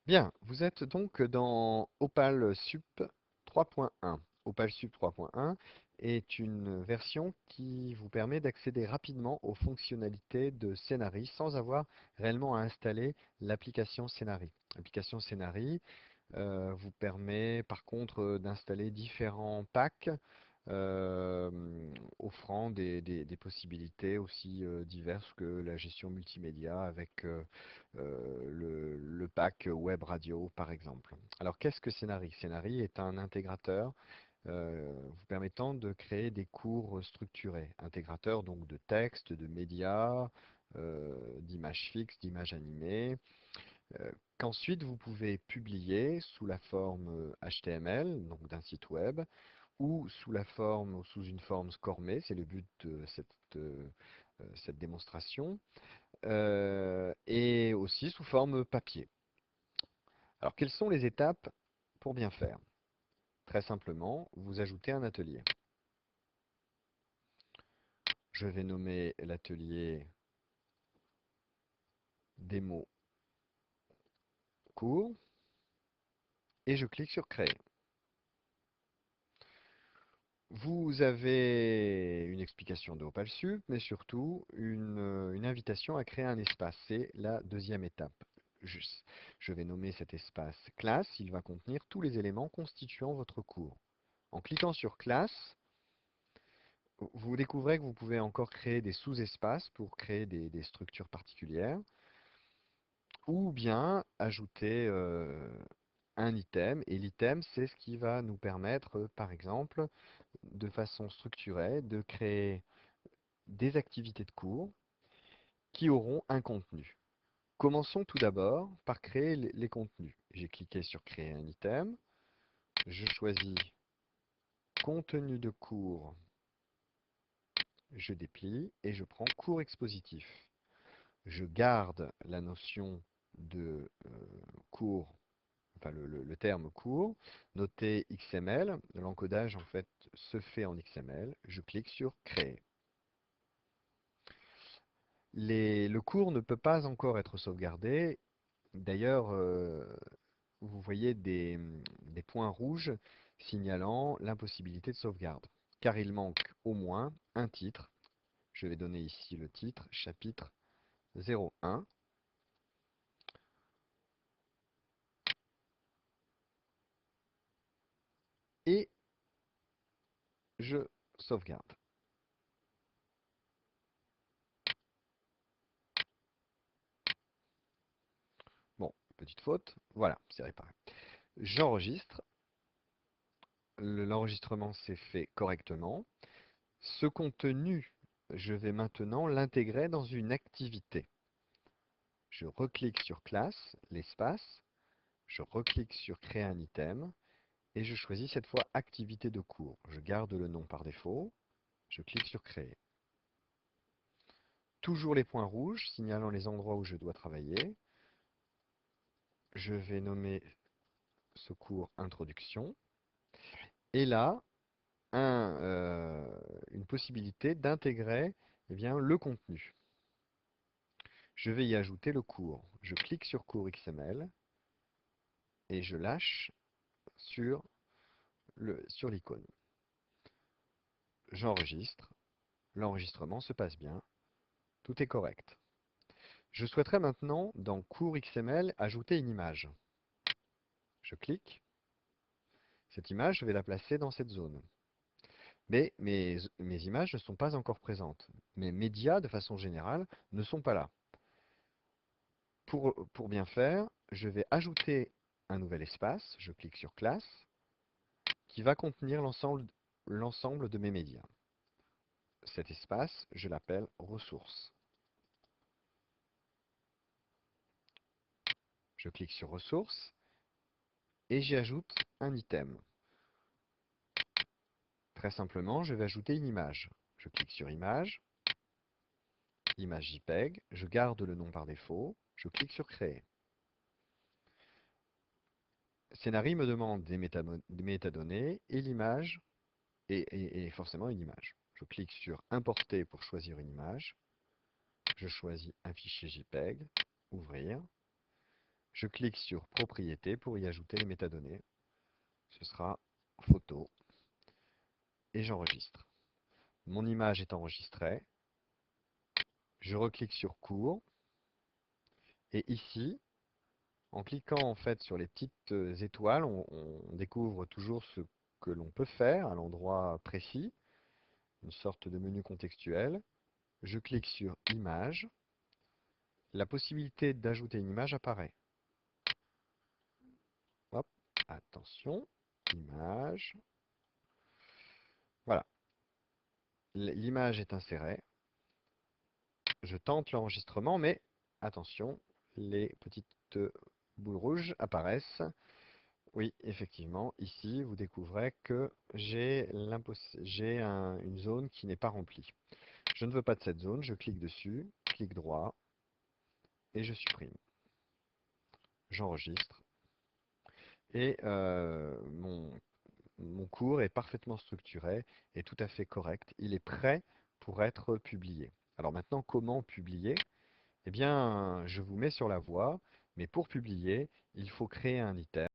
Bien, vous êtes donc dans OpalSup 3.1. OpalSup 3.1 est une version qui vous permet d'accéder rapidement aux fonctionnalités de Scénari sans avoir réellement à installer l'application Scénari. L'application Scénari vous permet par contre d'installer différents packs euh, offrant des possibilités aussi diverses que la gestion multimédia avec le pack Web Radio par exemple. Alors qu'est-ce que Scénari? Scénari est un intégrateur vous permettant de créer des cours structurés, intégrateur donc de textes, de médias, d'images fixes, d'images animées, qu'ensuite vous pouvez publier sous la forme HTML, donc d'un site web, ou sous la forme ou sous une forme SCORMée, c'est le but de cette démonstration, et aussi sous forme papier. Alors quelles sont les étapes pour bien faire? Très simplement, vous ajoutez un atelier. Je vais nommer l'atelier démo cours et je clique sur créer. Vous avez une explication de Opalsup, mais surtout une invitation à créer un espace. C'est la deuxième étape. Je, je vais nommer cet espace classe. Il va contenir tous les éléments constituant votre cours. En cliquant sur classe, vous découvrez que vous pouvez encore créer des sous-espaces pour créer des structures particulières, ou bien ajouter un item. Et l'item, c'est ce qui va nous permettre, par exemple, de façon structurée, de créer des activités de cours qui auront un contenu. Commençons tout d'abord par créer les contenus. J'ai cliqué sur créer un item, je choisis contenu de cours, je déplie et je prends cours expositif. Je garde la notion de cours, enfin le terme cours, noté XML. L'encodage en fait se fait en XML. Je clique sur créer. Le cours ne peut pas encore être sauvegardé. D'ailleurs, vous voyez des points rouges signalant l'impossibilité de sauvegarde, car il manque au moins un titre. Je vais donner ici le titre, chapitre 01, et je sauvegarde. Bon, petite faute, voilà, c'est réparé. J'enregistre, l'enregistrement s'est fait correctement. Ce contenu, je vais maintenant l'intégrer dans une activité. Je reclique sur classe, l'espace, je reclique sur créer un item et je choisis cette fois activité de cours. Je garde le nom par défaut, je clique sur créer. Toujours les points rouges signalant les endroits où je dois travailler. Je vais nommer ce cours introduction et là, une possibilité d'intégrer eh bien, le contenu. Je vais y ajouter le cours. Je clique sur cours XML et je lâche sur l'icône. J'enregistre. L'enregistrement se passe bien. Tout est correct. Je souhaiterais maintenant, dans cours XML, ajouter une image. Je clique. Cette image, je vais la placer dans cette zone. Mais mes images ne sont pas encore présentes. Mes médias, de façon générale, ne sont pas là. Pour bien faire, je vais ajouter un nouvel espace. Je clique sur classe, qui va contenir l'ensemble de mes médias. Cet espace, je l'appelle ressources. Je clique sur ressources et j'y ajoute un item. Très simplement, je vais ajouter une image. Je clique sur image, image JPEG, je garde le nom par défaut, je clique sur créer. Scénari me demande des métadonnées et l'image et forcément une image. Je clique sur importer pour choisir une image. Je choisis un fichier JPEG, ouvrir. Je clique sur Propriétés pour y ajouter les métadonnées. Ce sera photo et j'enregistre. Mon image est enregistrée. Je reclique sur Cours et ici, en cliquant en fait sur les petites étoiles, on découvre toujours ce que l'on peut faire à l'endroit précis, une sorte de menu contextuel. Je clique sur Image. La possibilité d'ajouter une image apparaît. Hop, attention, image. Voilà, l'image est insérée. Je tente l'enregistrement, mais attention, les petites boules rouges apparaissent. Oui, effectivement, ici, vous découvrez que j'ai une zone qui n'est pas remplie. Je ne veux pas de cette zone, je clique dessus, clic droit, et je supprime. J'enregistre. Et mon cours est parfaitement structuré et tout à fait correct. Il est prêt pour être publié. Alors maintenant, comment publier? Eh bien, je vous mets sur la voie, mais pour publier, il faut créer un item.